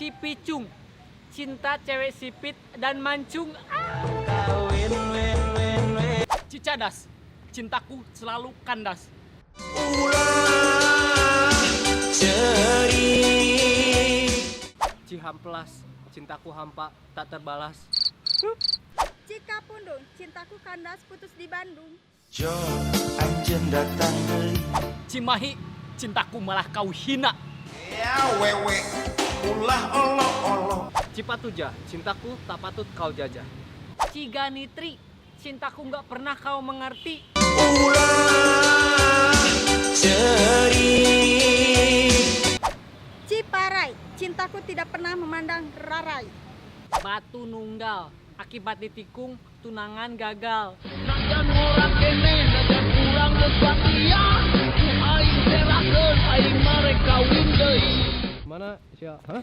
Si Picung, cinta cewek sipit dan mancung. Cicadas, cintaku selalu kandas. Cihamplas, cintaku hampa tak terbalas. Cikapundung, cintaku kandas putus di Bandung. Jo, anjen datang deui. Cimahi, cintaku malah kau hina. Ya wewe, ulah olo-olo. Cipatuja, cintaku tak patut kau jajah. Ciganitri, cintaku nggak pernah kau mengerti. Ciparai, cintaku tidak pernah memandang rarai. Batu Nunggal, akibat ditikung tunangan gagal. Najan orang kene, najan kurang berbahagia. Ku aing serahkeun aing mereka windei. Mana? Siapa?